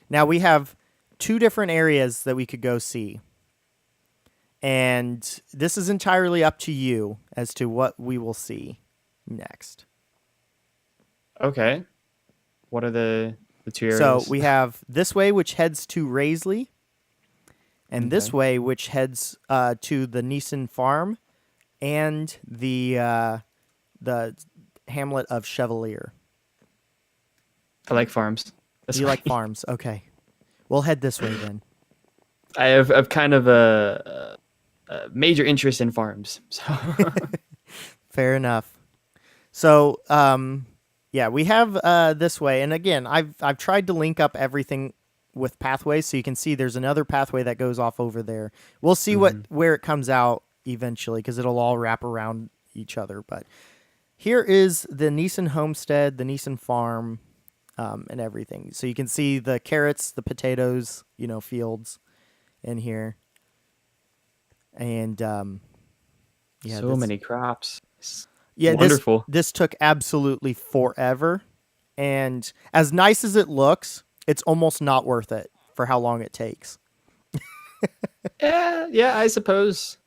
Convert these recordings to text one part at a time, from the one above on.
Now we have 2 different areas that we could go see. And this is entirely up to you as to what we will see next. Okay. What are the two So areas? we have this way, which heads to Raisley, and this Okay. way, which heads to the Neeson farm and the hamlet of Chevalier. I like farms. That's You why like farms? Okay, we'll head this way then. I have kind of a major interest in farms. So Fair enough. So, yeah, we have this way, and again, I've tried to link up everything with pathways, so you can see there's another pathway that goes off over there. We'll see where it comes out eventually, because it'll all wrap around each other. But here is the Neeson Homestead, the Neeson farm, and everything. So you can see the carrots, the potatoes, fields in here, and yeah, so many crops. It's yeah, wonderful. this took absolutely forever, and as nice as it looks, it's almost not worth it for how long it takes. Yeah, I suppose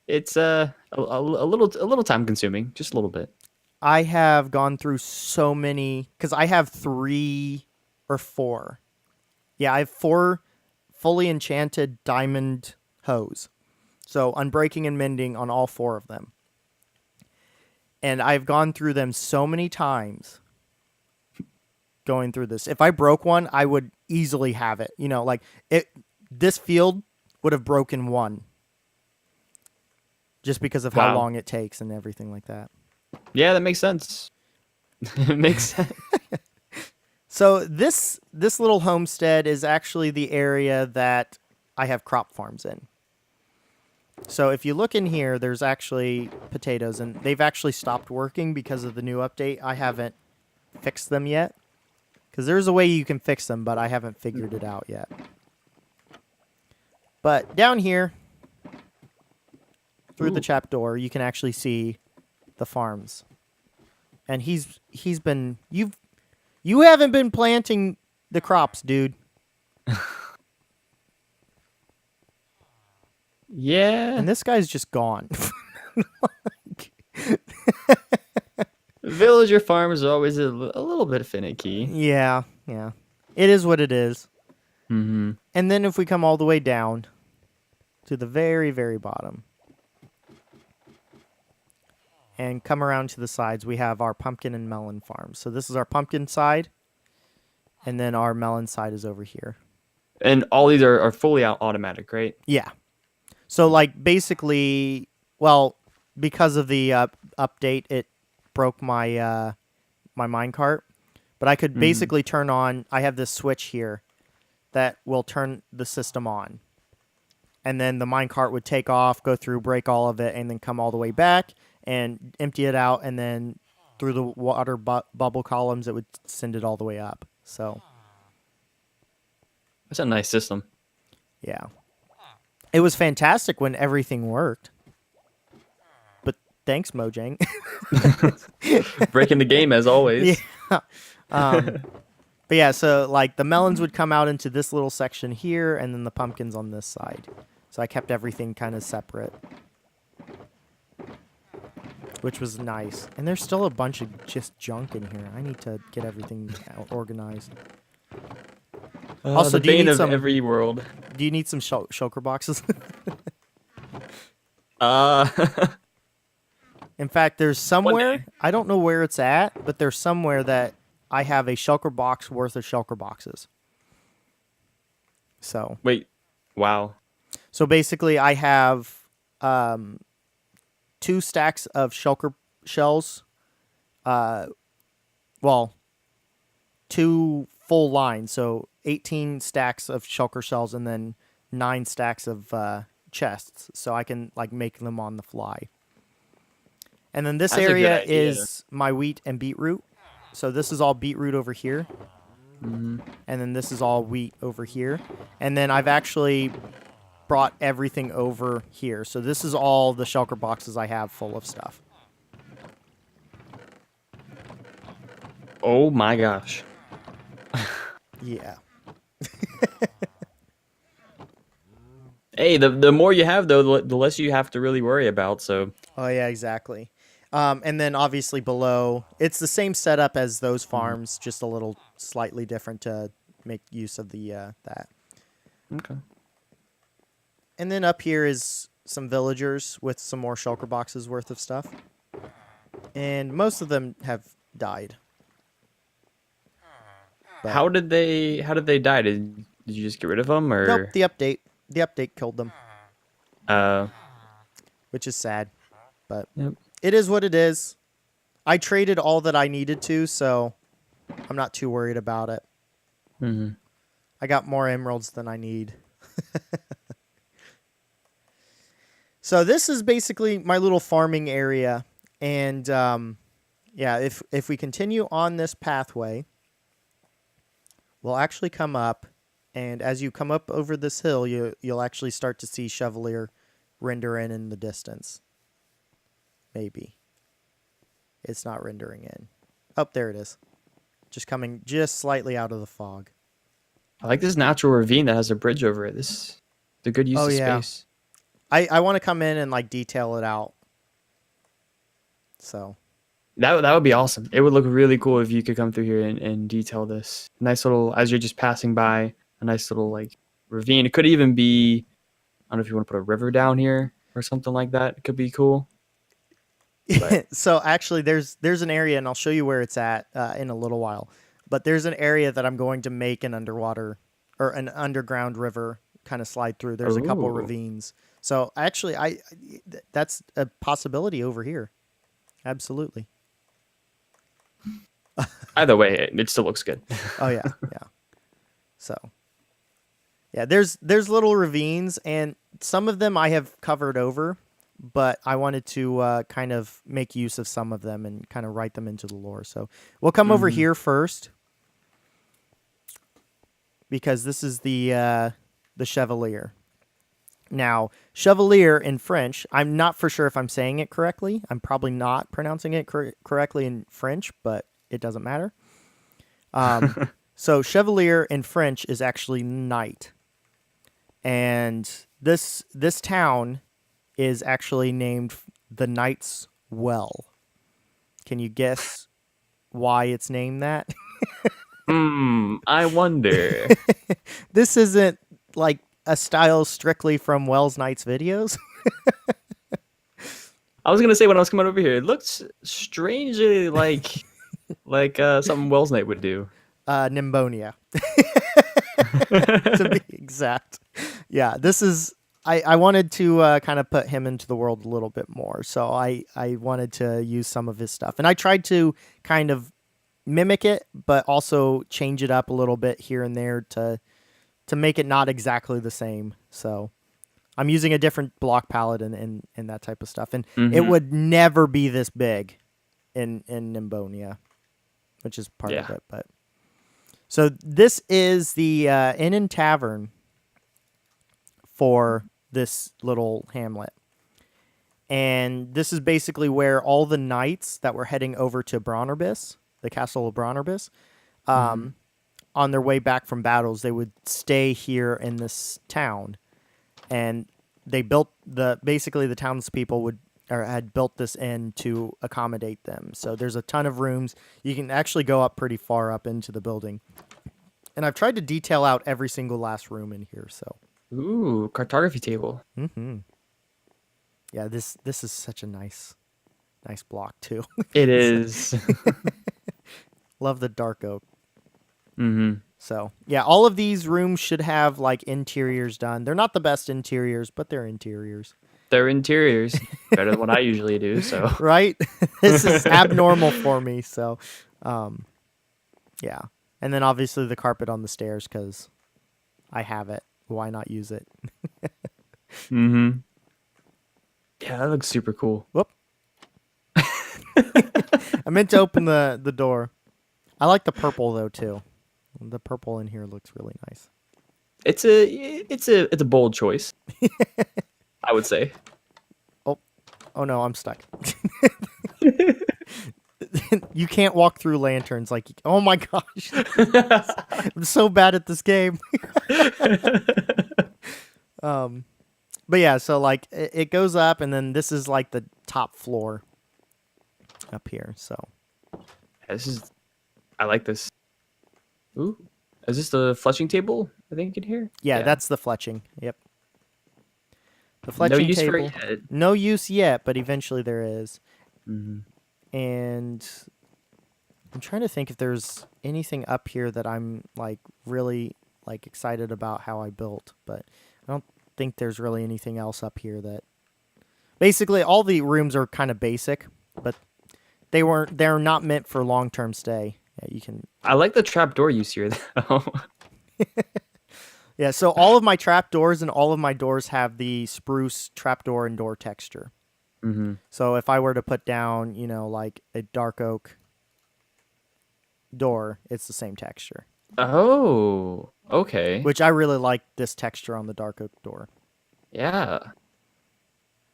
it's a little time consuming, just a little bit. I have gone through so many because I have 3 or 4. Yeah, I have 4 fully enchanted diamond hoes, so unbreaking and mending on all 4 of them. And I've gone through them so many times going through this. If I broke one, I would easily have it. This field would have broken one just because of how Wow. long it takes and everything like that. Yeah, that makes sense. It makes sense. So this little homestead is actually the area that I have crop farms in. So if you look in here, there's actually potatoes, and they've actually stopped working because of the new update. I haven't fixed them yet, because there's a way you can fix them, but I haven't figured it out yet. But down here, through the trapdoor, you can actually see the farms. And he's been you haven't been planting the crops, dude. Yeah. And this guy's just gone. Villager farms are always a little bit finicky. Yeah. It is what it is. Mm-hmm. And then if we come all the way down to the very, very bottom and come around to the sides, we have our pumpkin and melon farms. So this is our pumpkin side, and then our melon side is over here. And all these are fully out automatic, right? Yeah. So, like, basically, well, because of the update, it broke my my minecart. But I could basically turn on, I have this switch here that will turn the system on. And then the minecart would take off, go through, break all of it, and then come all the way back and empty it out. And then through the water bubble columns, it would send it all the way up. So, That's a nice system. yeah. It was fantastic when everything worked. But thanks, Mojang. Breaking the game as always. Yeah. But yeah, so like the melons would come out into this little section here, and then the pumpkins on this side. So I kept everything kind of separate, which was nice. And there's still a bunch of just junk in here. I need to get everything organized. Also, the bane of every world. Do you need some shulker boxes? In fact, there's somewhere, I don't know where it's at, but there's somewhere that I have a shulker box worth of shulker boxes. So. Wait. Wow. So basically, I have 2 stacks of shulker shells. Well, 2 full lines. So 18 stacks of shulker shells and then 9 stacks of chests. So I can like make them on the fly. And then this That's a good area idea. is my wheat and beetroot. So this is all beetroot over here. And then this is all wheat over here. And then I've actually brought everything over here. So this is all the shulker boxes I have full of stuff. Oh my gosh. Yeah. Hey, the more you have though, the less you have to really worry about. So Oh yeah, exactly. And then obviously below, it's the same setup as those farms, just a little slightly different to make use of the that. okay. And then up here is some villagers with some more shulker boxes worth of stuff. And most of them have died. But How did they die? Did you just get rid of them nope, or the update killed them, uh which is sad. But yep. it is what it is. I traded all that I needed to, so I'm not too worried about it. Mm-hmm. I got more emeralds than I need. So this is basically my little farming area. And yeah, if we continue on this pathway, we'll actually come up. And as you come up over this hill, you'll actually start to see Chevalier render in the distance. Maybe. It's not rendering in. Oh, there it is. Just coming just slightly out of the fog. I like this natural ravine that has a bridge over it. This is a good use of space. I want to come in and like detail it out. So That would be awesome. It would look really cool if you could come through here and detail this. Nice little, as you're just passing by, a nice little like ravine. It could even be, I don't know if you want to put a river down here or something like that. It could be cool. so actually there's an area, and I'll show you where it's at in a little while. But there's an area that I'm going to make an underwater or an underground river kind of slide through. There's a couple ravines. So actually that's a possibility over here. Absolutely. Either way, it still looks good. Oh yeah, yeah. So yeah, there's little ravines, and some of them I have covered over, but I wanted to kind of make use of some of them and kind of write them into the lore. So we'll come over here first, because this is the Chevalier. Now, Chevalier in French, I'm not for sure if I'm saying it correctly. I'm probably not pronouncing it correctly in French, but it doesn't matter. So Chevalier in French is actually knight. And this town is actually named the Knight's Well. Can you guess why it's named that? I wonder. This isn't like a style strictly from Wells Knight's videos. I was gonna say when I was coming over here, it looks strangely like something Wells Knight would do. Nimbonia. To be exact. Yeah, this is... I wanted to kind of put him into the world a little bit more. So I wanted to use some of his stuff. And I tried to kind of mimic it, but also change it up a little bit here and there to make it not exactly the same. So I'm using a different block palette and that type of stuff. And it would never be this big in Nimbonia, which is part of it. But so this is the Inn and Tavern for this little hamlet. And this is basically where all the knights that were heading over to BrownieBits, the castle of BrownieBits, on their way back from battles, they would stay here in this town. And they built basically the townspeople had built this inn to accommodate them. So there's a ton of rooms. You can actually go up pretty far up into the building. And I've tried to detail out every single last room in here. So, ooh, cartography table. Yeah, this is such a nice block too. It is. Love the dark oak. So yeah, all of these rooms should have like interiors done. They're not the best interiors, but they're interiors. They're interiors. Better than what I usually do. So right, this is abnormal for me. So, yeah, and then obviously the carpet on the stairs because I have it. Why not use it? Yeah, that looks super cool. Whoop! I meant to open the door. I like the purple though too. The purple in here looks really nice. It's a bold choice. I would say. Oh no, I'm stuck. You can't walk through lanterns like. Oh my gosh, I'm so bad at this game. But yeah, so like it goes up, and then this is like the top floor up here. So This is. I like this. Ooh, is this the fletching table? I think you can hear. yeah, that's the fletching. Yep. The No fletching use for table. it yet. No use yet, but eventually there is. Mhm. And I'm trying to think if there's anything up here that I'm like really like excited about how I built, but I don't think there's really anything else up here that basically all the rooms are kind of basic, but they're not meant for long-term stay. Yeah, you can I like the trapdoor use here though. Yeah, so all of my trapdoors and all of my doors have the spruce trapdoor and door texture. Mm-hmm. So if I were to put down, like a dark oak door, it's the same texture. Oh, okay. Which I really like this texture on the dark oak door. Yeah.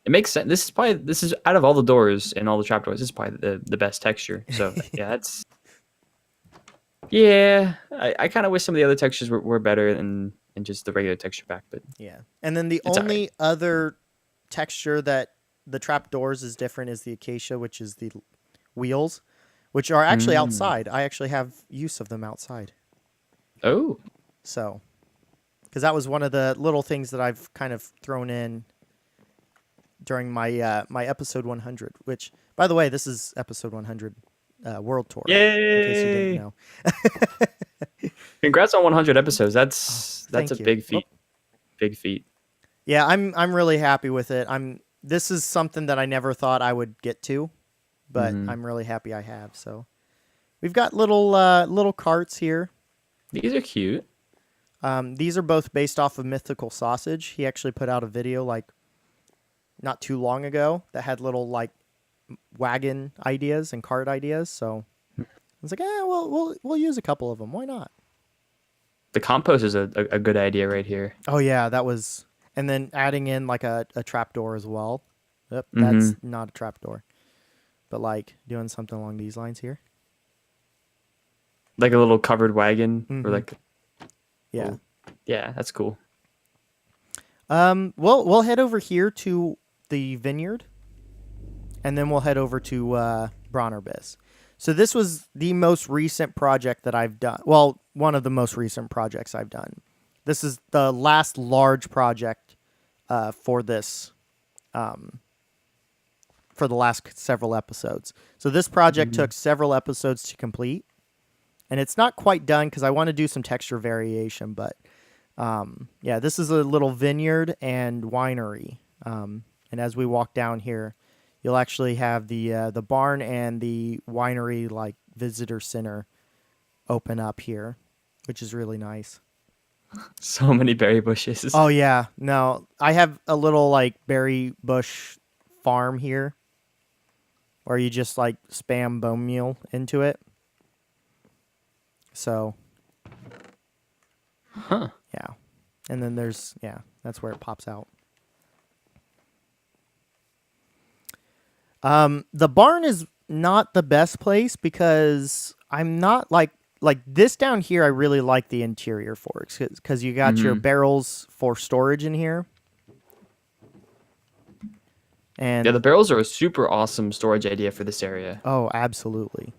It makes sense. This is out of all the doors and all the trapdoors, this is probably the best texture. So yeah, that's yeah. I kind of wish some of the other textures were better than just the regular texture pack, but Yeah. And then the it's only other texture that the trapdoors is different is the acacia, which is the wheels, which are actually outside. I actually have use of them outside. Oh. So, because that was one of the little things that I've kind of thrown in during my my episode 100, which, by the way, this is episode 100 world tour. Yay! In case you didn't know. Congrats on 100 episodes. That's thank a you. big feat. Big feat. Yeah, I'm really happy with it. This is something that I never thought I would get to, but I'm really happy I have. So, we've got little carts here. These are cute. These are both based off of Mythical Sausage. He actually put out a video like not too long ago that had little like wagon ideas and cart ideas. So I was like, we'll use a couple of them. Why not? The compost is a good idea right here. Oh yeah, that was, and then adding in like a trapdoor as well. Yep, that's not a trapdoor, but like doing something along these lines here. Like a little covered wagon or like. Yeah. Oh, yeah, that's cool. We'll head over here to the Vineyard, and then we'll head over to BrownieBits. So this was the most recent project that I've done. Well, one of the most recent projects I've done. This is the last large project for this, for the last several episodes. So this project took several episodes to complete, and it's not quite done because I want to do some texture variation. But yeah, this is a little vineyard and winery. And as we walk down here, you'll actually have the barn and the winery like visitor center open up here, which is really nice. So many berry bushes. Oh yeah, no, I have a little like berry bush farm here, where you just like spam bone meal into it. So, yeah, and then that's where it pops out. The barn is not the best place because I'm not like this down here. I really like the interior for it because you got your barrels for storage in here. And yeah, the barrels are a super awesome storage idea for this area. Oh, absolutely.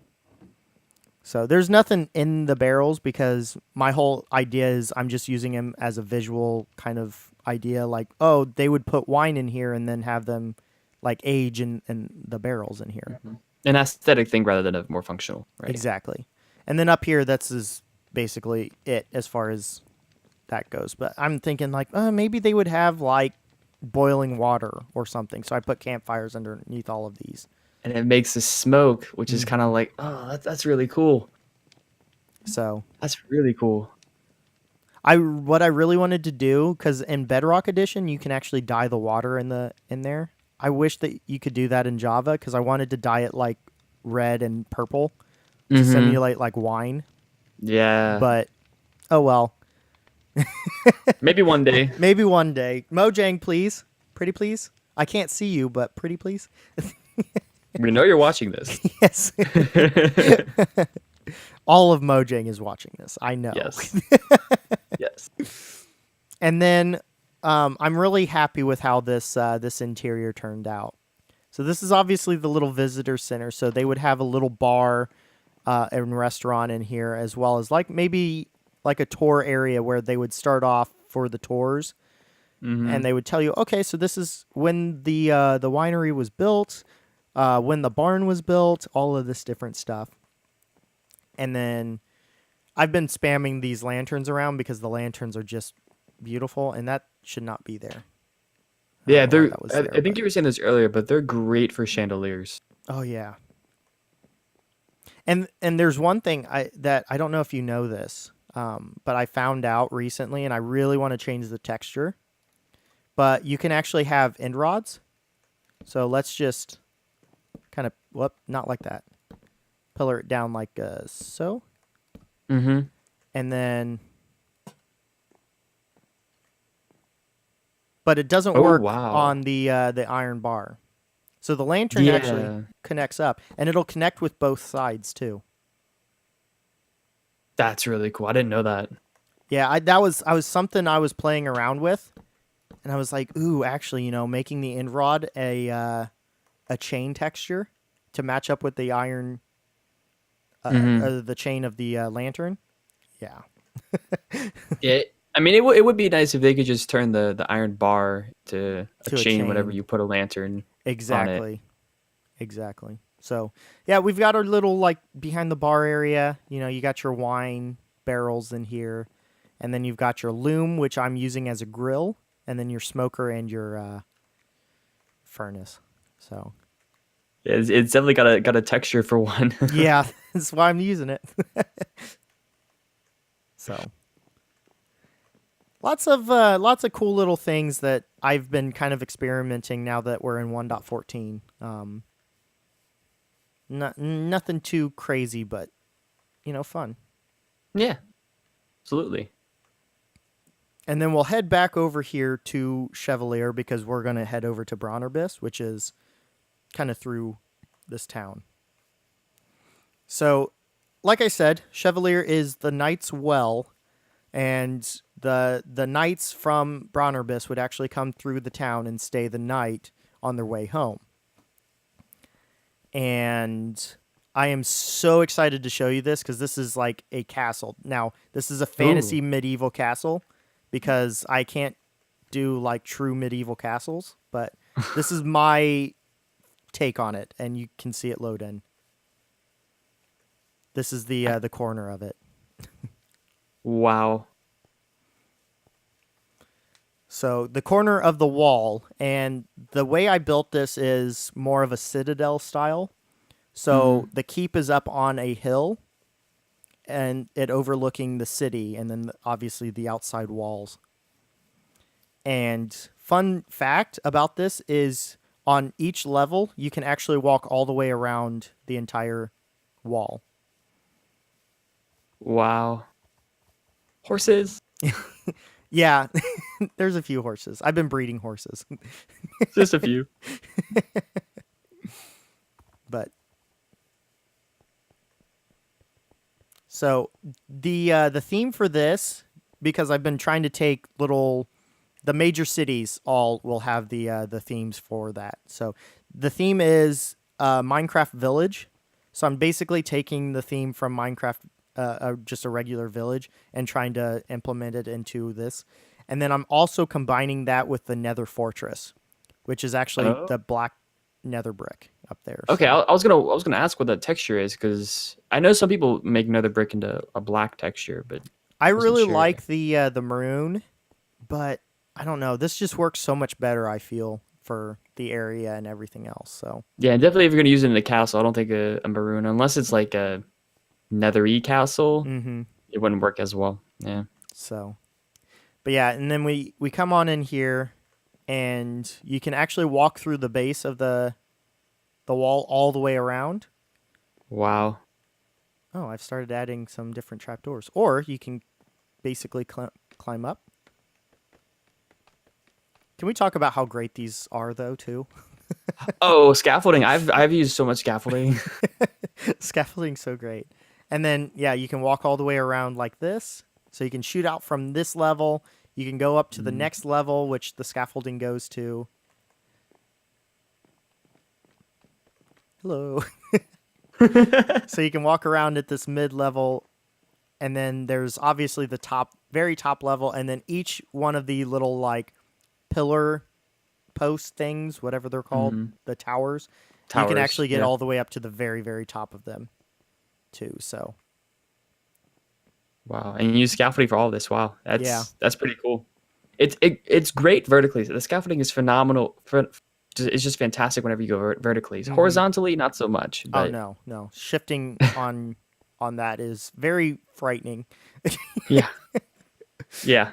So there's nothing in the barrels because my whole idea is I'm just using them as a visual kind of idea. Like, oh, they would put wine in here and then have them like age in the barrels in here. An aesthetic thing rather than a more functional, right? Exactly. And then up here, that's basically it as far as that goes. But I'm thinking like, maybe they would have like boiling water or something. So I put campfires underneath all of these. And it makes the smoke, which is kind of like, oh, that's really cool. So that's really cool. What I really wanted to do, because in Bedrock Edition you can actually dye the water in there. I wish that you could do that in Java because I wanted to dye it like red and purple to simulate like wine. Yeah. But oh well. Maybe one day. Maybe one day. Mojang, please. Pretty please. I can't see you, but pretty please. We know you're watching this. Yes. All of Mojang is watching this. I know. Yes. Yes. And then I'm really happy with how this interior turned out. So this is obviously the little visitor center. So they would have a little bar and restaurant in here, as well as like maybe like a tour area where they would start off for the tours, Mm-hmm. and they would tell you, okay, so this is when the winery was built, when the barn was built, all of this different stuff. And then I've been spamming these lanterns around because the lanterns are just beautiful, and that should not be there. I Yeah, don't know why they're. that was I there, think but you were saying this earlier, but they're great for chandeliers. oh yeah. And there's one thing that I don't know if you know this, but I found out recently, and I really want to change the texture. But you can actually have end rods. So let's just kind of not like that. Pillar it down like so, Mm-hmm. and then. But it doesn't Oh work wow. on the iron bar. So the lantern actually Yeah, connects up, and it'll connect with both sides too. that's really cool. I didn't know that. Yeah, I was something I was playing around with, and I was like, ooh, actually, making the end rod a chain texture to match up with the iron, Mm-hmm. the chain of the lantern. Yeah, Yeah, I mean, it would be nice if they could just turn the iron bar to a to a chain whenever chain. you put a lantern on it. Exactly, exactly. So yeah, we've got our little like behind the bar area. You got your wine barrels in here, and then you've got your loom, which I'm using as a grill, and then your smoker and your furnace. So Yeah, it's definitely got a texture for one. yeah, that's why I'm using it. So lots of cool little things that I've been kind of experimenting now that we're in 1.14. Nothing too crazy, but fun. Yeah, absolutely. And then we'll head back over here to Chevalier because we're gonna head over to BrownieBits, which is kind of through this town. So, like I said, Chevalier is the Knight's Well, and the knights from BrownieBits would actually come through the town and stay the night on their way home. And I am so excited to show you this because this is like a castle. Now, this is a fantasy Ooh. medieval castle because I can't do like true medieval castles, but this is my take on it, and you can see it load in. This is the corner of it. Wow. So the corner of the wall, and the way I built this is more of a citadel style. Mm-hmm. So the keep is up on a hill, and it overlooking the city, and then obviously the outside walls. And fun fact about this is on each level, you can actually walk all the way around the entire wall. Wow. Horses. Yeah, there's a few horses. I've been breeding horses, Just a few. but so the theme for this, because I've been trying to take the major cities all will have the themes for that. So the theme is Minecraft Village. So I'm basically taking the theme from Minecraft, just a regular village, and trying to implement it into this. And then I'm also combining that with the Nether Fortress, which is actually Oh. the black Nether brick up there. Okay, So I was gonna ask what that texture is because I know some people make another brick into a black texture, but I wasn't really sure. like the maroon, but I don't know. This just works so much better, I feel, for the area and everything else. So Yeah, definitely if you're gonna use it in a castle, I don't think a maroon, unless it's like a nethery castle, mm-hmm. it wouldn't work as well. Yeah. So but yeah, and then we come on in here, and you can actually walk through the base of the wall all the way around. Wow. Oh, I've started adding some different trapdoors. Or you can basically climb up. Can we talk about how great these are, though, too? Oh, scaffolding. I've used so much scaffolding. Scaffolding's so great. And then, yeah, you can walk all the way around like this. So you can shoot out from this level. You can go up to the next level, which the scaffolding goes to. Hello. So you can walk around at this mid-level, and then there's obviously the very top level, and then each one of the little like pillar post things, whatever they're called, the towers, you can actually get all the way up to the very, very top of them too. So wow, and you use scaffolding for all this. Wow, that's pretty cool. It's great vertically. The scaffolding is phenomenal. It's just fantastic whenever you go vertically. Horizontally, not so much. But... Oh no, shifting on that is very frightening. yeah, yeah.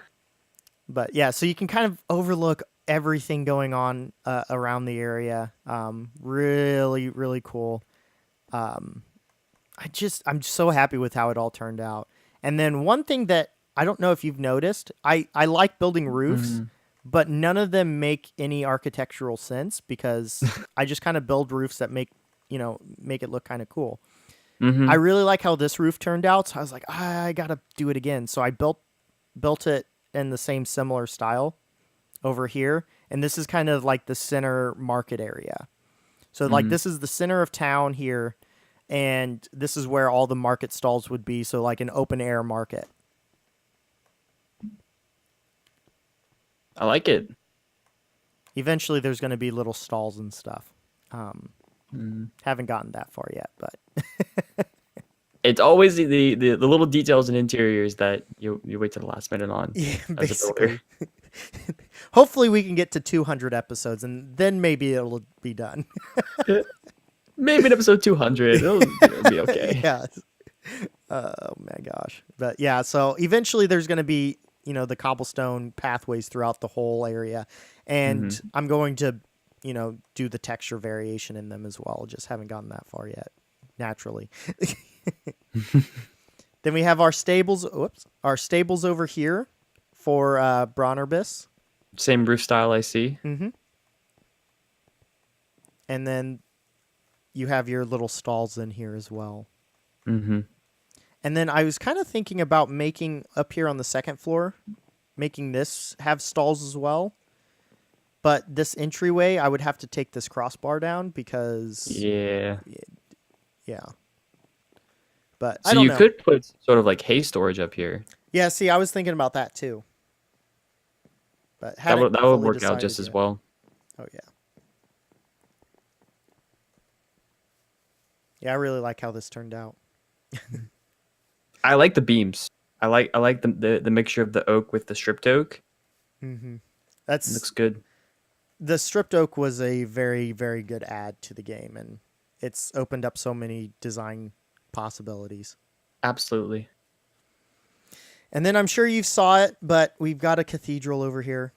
But yeah, so you can kind of overlook everything going on around the area. Really, really cool. I'm so happy with how it all turned out. And then one thing that I don't know if you've noticed, I like building roofs, but none of them make any architectural sense because I just kind of build roofs that make it look kind of cool. I really like how this roof turned out, so I was like, I gotta do it again. So I built it in the same similar style over here, and this is kind of like the center market area. So like this is the center of town here, and this is where all the market stalls would be, so like an open air market. I like it. Eventually there's going to be little stalls and stuff. Haven't gotten that far yet, but it's always the little details and interiors that you wait to the last minute on. Yeah, basically. Hopefully we can get to 200 episodes, and then maybe it'll be done. Maybe in episode 200, it'll be okay. Yeah. Oh my gosh. But yeah, so eventually there's going to be, the cobblestone pathways throughout the whole area. And I'm going to, do the texture variation in them as well. Just haven't gotten that far yet, naturally. Then we have our stables. Our stables over here for BrownieBits. Same roof style I see. And then you have your little stalls in here as well. And then I was kind of thinking about making up here on the second floor, making this have stalls as well. But this entryway, I would have to take this crossbar down because... Yeah. But I don't know. So you could put sort of like hay storage up here. Yeah, see, I was thinking about that too. But that would work out just as well. Oh, yeah. Yeah, I really like how this turned out. I like the beams. I like the mixture of the oak with the stripped oak. That looks good. The stripped oak was a very, very good add to the game, and it's opened up so many design possibilities. Absolutely. And then I'm sure you saw it, but we've got a cathedral over here.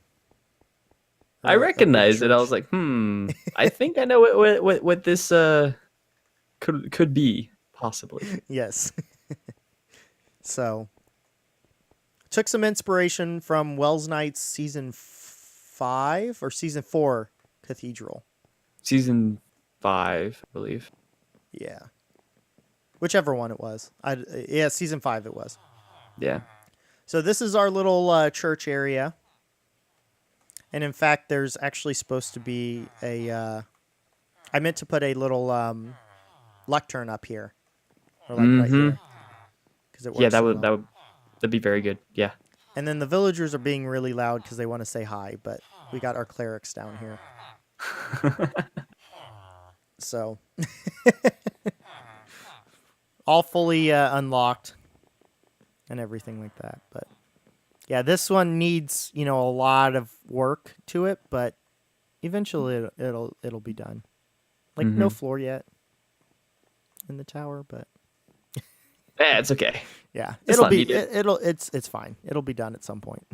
I recognized it. I was like, I think I know what this could be, possibly. Yes. So, took some inspiration from Wells Knight's season 5 or season 4 cathedral. Season 5, I believe. Yeah. Whichever one it was. Yeah, season 5 it was. Yeah. So this is our little church area. And in fact, there's actually supposed to be a... I meant to put a little lectern up here. Or like right here. It works that'd be very good. Yeah. And then the villagers are being really loud because they want to say hi, but we got our clerics down here. So all fully unlocked and everything like that. But yeah, this one needs, a lot of work to it, but eventually it'll be done. Like no floor yet in the tower, but yeah, it's okay. Yeah, it's fine. It'll be done at some point.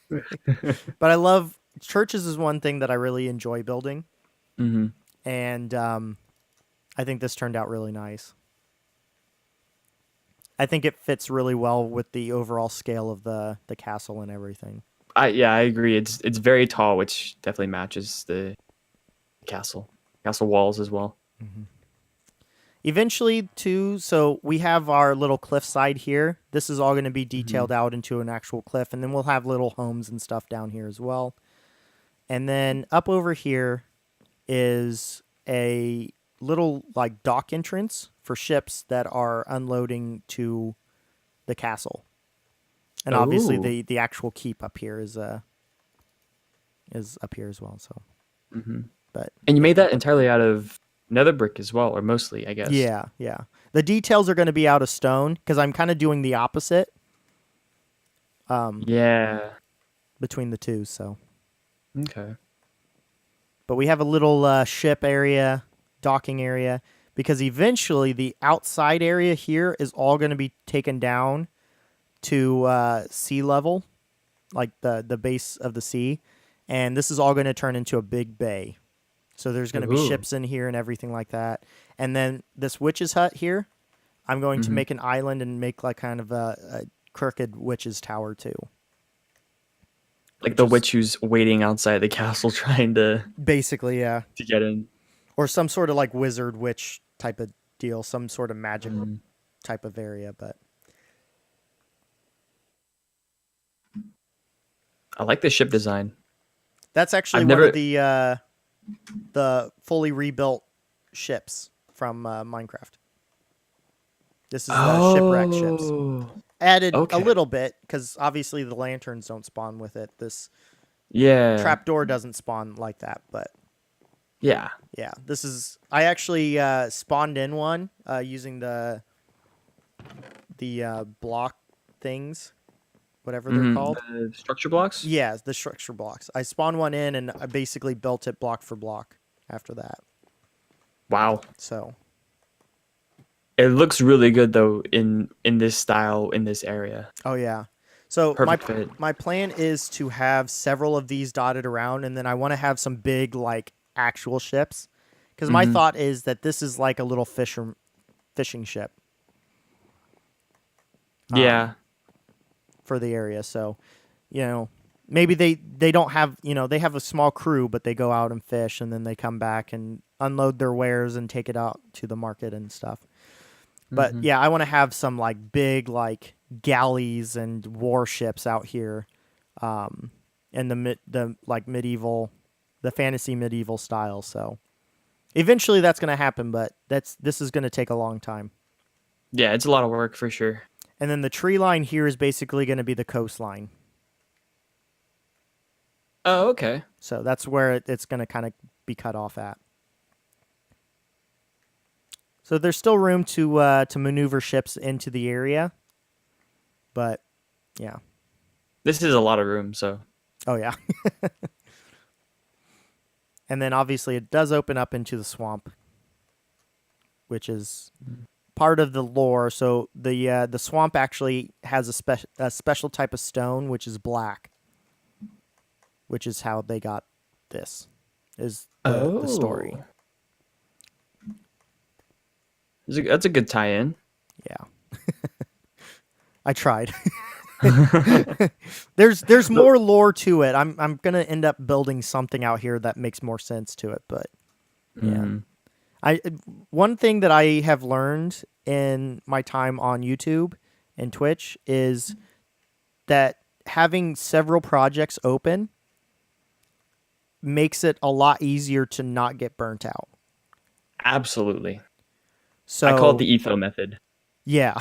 But I love churches is one thing that I really enjoy building. And I think this turned out really nice. I think it fits really well with the overall scale of the castle and everything. I agree. It's very tall, which definitely matches the castle walls as well. Eventually, too, so we have our little cliffside here. This is all going to be detailed Mhm. out into an actual cliff, and then we'll have little homes and stuff down here as well. And then up over here is a little like dock entrance for ships that are unloading to the castle. And obviously Oh. the actual keep up here is up here as well, so. Hmm. But And you yeah. made that entirely out of nether brick as well, or mostly, I guess. Yeah, yeah. The details are going to be out of stone because I'm kind of doing the opposite Yeah. between the two. So, Okay. but we have a little ship area, docking area, because eventually the outside area here is all going to be taken down to sea level, like the base of the sea, and this is all going to turn into a big bay. So there's going to be Ooh. ships in here and everything like that. And then this witch's hut here, I'm going to Hmm. make an island and make like kind of a crooked witch's tower too. Like Which the is witch who's waiting outside the castle trying basically, yeah. to get in. Or some sort of like wizard witch type of deal, some sort of magic Mm. type of area. But I like the ship design. that's actually I've one of never. the fully rebuilt ships from Minecraft. This is the shipwreck ships. Oh. Added a Okay. little bit because obviously the lanterns don't spawn with it. This Yeah. trapdoor doesn't spawn like that, but Yeah. yeah, this is. I actually spawned in one using the block things, whatever they're Hmm. called. The structure blocks. Yeah, the structure blocks. I spawned one in, and I basically built it block for block after that. Wow. So It looks really good though in this style in this area. oh yeah. So Perfect fit. my plan is to have several of these dotted around, and then I want to have some big like actual ships, because my Hmm. thought is that this is like a little fishing ship Yeah. for the area. So, maybe they don't have they have a small crew, but they go out and fish, and then they come back and unload their wares and take it out to the market and stuff. But Hmm. yeah, I want to have some like big like galleys and warships out here, in the like medieval, the fantasy medieval style. So eventually that's going to happen, but this is going to take a long time. Yeah, it's a lot of work for sure. And then the tree line here is basically going to be the coastline. Oh, okay. So that's where it's going to kind of be cut off at. So there's still room to maneuver ships into the area, but yeah. This is a lot of room, so. Oh yeah. And then obviously it does open up into the swamp, which is part of the lore. So the swamp actually has a special type of stone, which is black, which is how they got this. Is the story? Oh. That's a good tie-in. Yeah. I tried. There's more lore to it. I'm gonna end up building something out here that makes more sense to it, but yeah. Mhm. One thing that I have learned in my time on YouTube and Twitch is that having several projects open makes it a lot easier to not get burnt out. Absolutely. So I call it the ETHO method. yeah.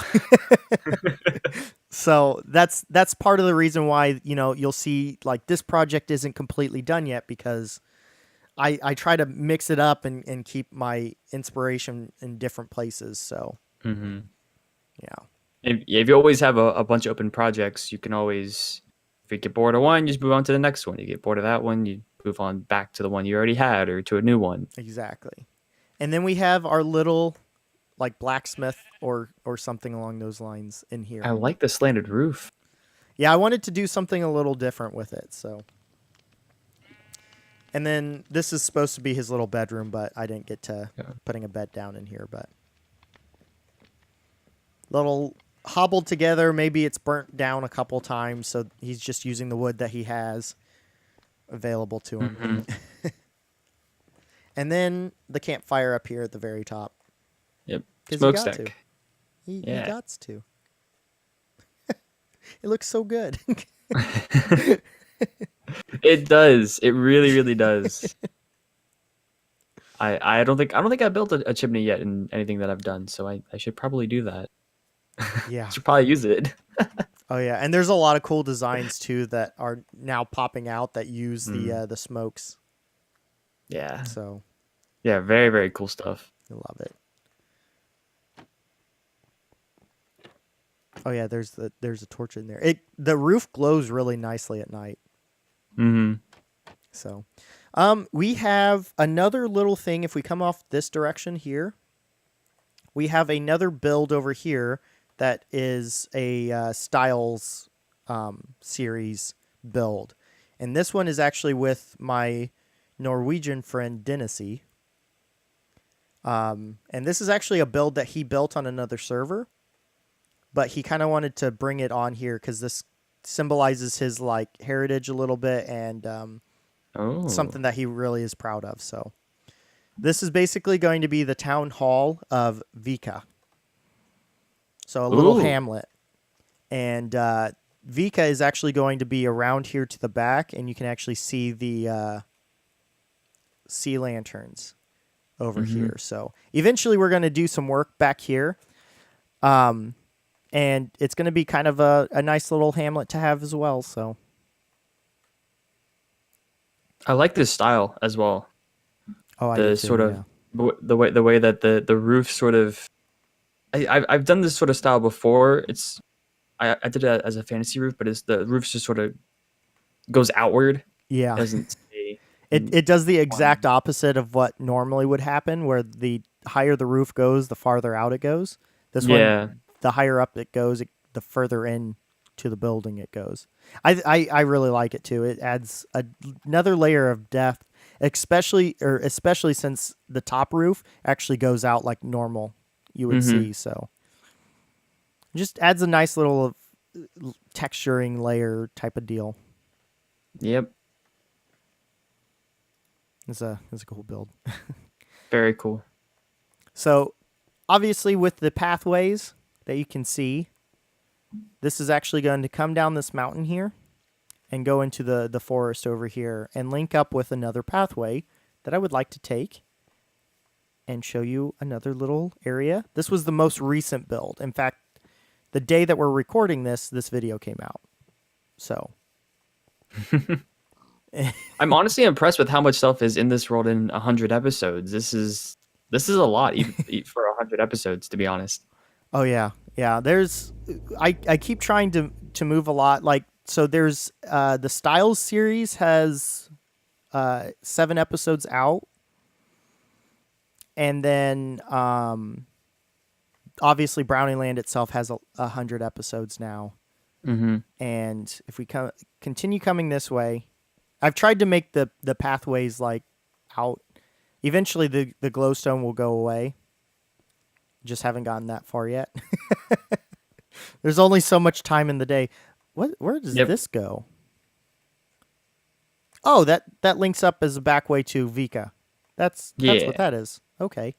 So that's part of the reason why, you'll see like this project isn't completely done yet, because I try to mix it up and keep my inspiration in different places. So Hmm. yeah. If you always have a bunch of open projects, you can always, if you get bored of one, you just move on to the next one. You get bored of that one, you move on back to the one you already had or to a new one. Exactly. And then we have our little like blacksmith or something along those lines in here. I like the slanted roof. Yeah, I wanted to do something a little different with it, so. And then this is supposed to be his little bedroom, but I didn't get to putting a bed down in here, but little hobbled together. Maybe it's burnt down a couple times, so he's just using the wood that he has available to him. Mm-hmm. And then the campfire up here at the very top. Yep. Because you got to. Smokestack. You Yeah. got to. It looks so good. It does. It really, really does. I don't think I built a chimney yet in anything that I've done, so I should probably do that. Yeah. Should probably use it. Oh yeah, and there's a lot of cool designs too that are now popping out that use the smokes. Yeah. So Yeah, very, very cool stuff. I love it. Oh yeah, there's a torch in there. The roof glows really nicely at night. Mm-hmm. So, we have another little thing. If we come off this direction here, we have another build over here that is a Styles series build, and this one is actually with my Norwegian friend Dennisy. And this is actually a build that he built on another server, but he kind of wanted to bring it on here because this symbolizes his like heritage a little bit and something that he really is proud of. So this is basically going to be the town hall of Vika. So a little hamlet. And Vika is actually going to be around here to the back, and you can actually see the sea lanterns over here. So eventually we're going to do some work back here. And it's going to be kind of a nice little hamlet to have as well. So I like this style as well. oh, I The do too, sort of yeah. the way that the roof sort of. I've done this sort of style before. I did it as a fantasy roof, but the roof just sort of goes outward. Yeah. It doesn't stay. It does the exact opposite of what normally would happen, where the higher the roof goes, the farther out it goes. This one, the higher up it goes, the further in to the building it goes. I really like it too. It adds another layer of depth, especially since the top roof actually goes out like normal you would see. So it just adds a nice little texturing layer type of deal. Yep. It's a cool build. Very cool. So obviously with the pathways that you can see, this is actually going to come down this mountain here and go into the forest over here and link up with another pathway that I would like to take and show you another little area. This was the most recent build. In fact, the day that we're recording this video came out. So I'm honestly impressed with how much stuff is in this world in 100 episodes. This is a lot for 100 episodes, to be honest. Oh yeah. Yeah, I keep trying to move a lot. Like, so there's the Styles series has 7 episodes out. And then obviously BrownieLand itself has 100 episodes now. Mm-hmm. And if we continue coming this way, I've tried to make the pathways like out. Eventually the glowstone will go away. Just haven't gotten that far yet. There's only so much time in the day. Where does this go? Oh, that links up as a back way to Vika. That's what that is. Okay.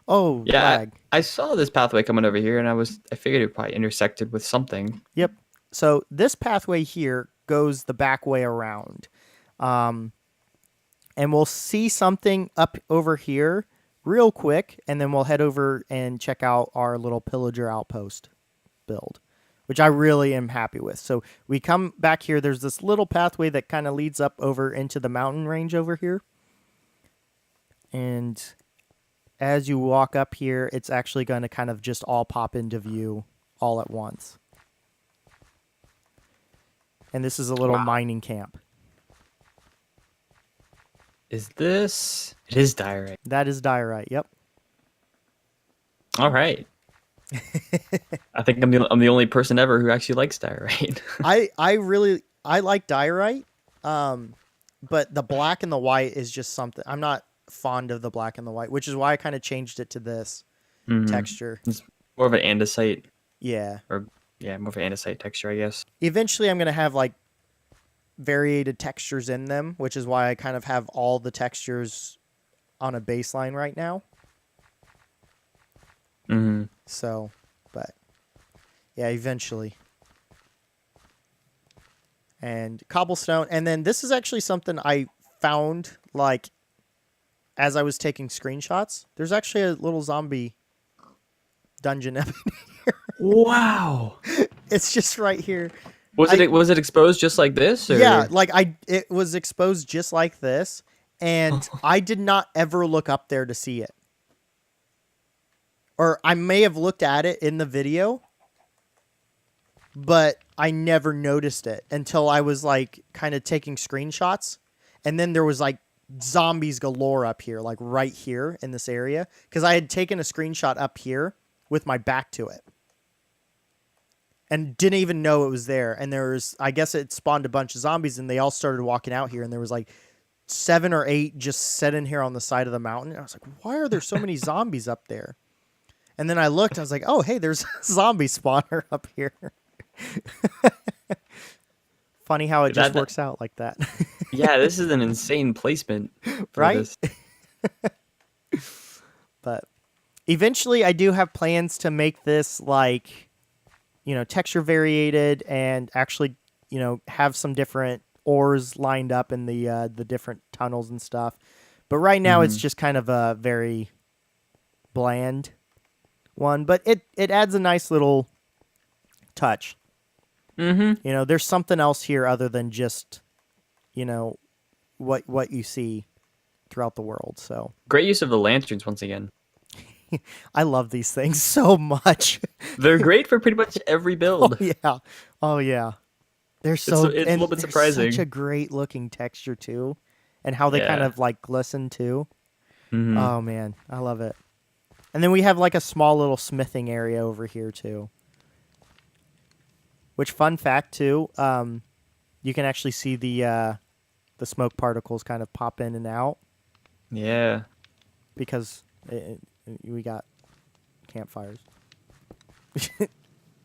Oh, yeah. lag. I saw this pathway coming over here, and I figured it probably intersected with something. Yep. So this pathway here goes the back way around, and we'll see something up over here real quick, and then we'll head over and check out our little pillager outpost build, which I really am happy with. So we come back here. There's this little pathway that kind of leads up over into the mountain range over here. And as you walk up here, it's actually going to kind of just all pop into view all at once. And this is a little mining camp. Is this? It is diorite. That is diorite, yep. All right. I think I'm the only person ever who actually likes diorite. I like diorite, but the black and the white is just something. I'm not fond of the black and the white, which is why I kind of changed it to this texture. It's more of an andesite. Yeah. More of an andesite texture, I guess. Eventually, I'm gonna have like variated textures in them, which is why I kind of have all the textures on a baseline right now. So, but yeah, eventually. And cobblestone. And then this is actually something I found, like, as I was taking screenshots. There's actually a little zombie dungeon up in here. Wow. It's just right here. Was it exposed just like this? Or? Yeah, like it was exposed just like this, and I did not ever look up there to see it. Or I may have looked at it in the video, but I never noticed it until I was like kind of taking screenshots, and then there was like zombies galore up here, like right here in this area, because I had taken a screenshot up here with my back to it. And didn't even know it was there. And there was, I guess it spawned a bunch of zombies, and they all started walking out here. And there was like 7 or 8 just sitting here on the side of the mountain. And I was like, why are there so many zombies up there? And then I looked, I was like, oh, hey, there's a zombie spawner up here. Funny how it just works out like that. Yeah, this is an insane placement. Right? But eventually I do have plans to make this like, you know, texture variated and actually, you know, have some different ores lined up in the different tunnels and stuff. But right now it's just kind of a very bland one, but it adds a nice little touch. You know, there's something else here other than just, you know, what you see throughout the world. So great use of the lanterns once again. I love these things so much. They're great for pretty much every build. Oh yeah. They're so it's a little bit surprising. Such a great looking texture too, and how they kind of like glisten too. Oh man, I love it. And then we have like a small little smithing area over here too. Which, fun fact too, you can actually see the smoke particles kind of pop in and out. Yeah. Because we got campfires.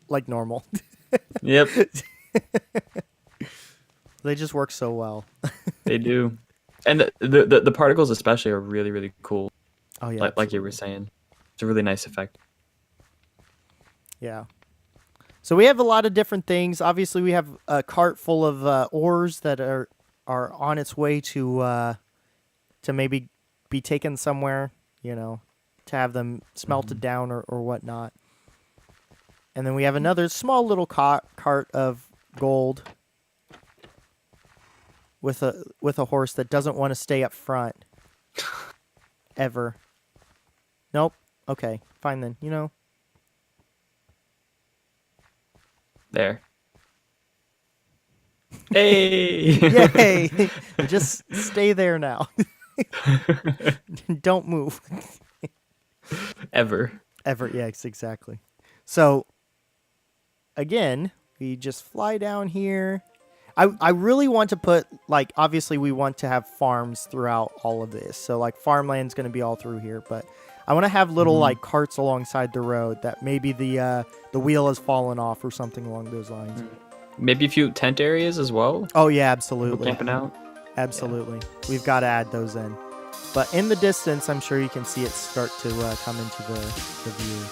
Like normal. Yep. They just work so well. They do. And the particles especially are really, really cool. Oh yeah. Like you were saying. It's a really nice effect. Yeah. So we have a lot of different things. Obviously, we have a cart full of ores that are on its way to maybe be taken somewhere, you know, to have them smelted down or whatnot. And then we have another small little cart of gold with a horse that doesn't want to stay up front ever. Nope. Okay, fine then. You know. There. Hey! Yay! Just stay there now. Don't move. Ever. Yes, exactly. So, again, we just fly down here. I really want to put, like, obviously we want to have farms throughout all of this. So, like, farmland's going to be all through here. But I want to have little, like, carts alongside the road that maybe the wheel has fallen off or something along those lines. Maybe a few tent areas as well. Oh, yeah, absolutely. People camping out. Absolutely. Yeah. We've got to add those in. But in the distance, I'm sure you can see it start to come into the view.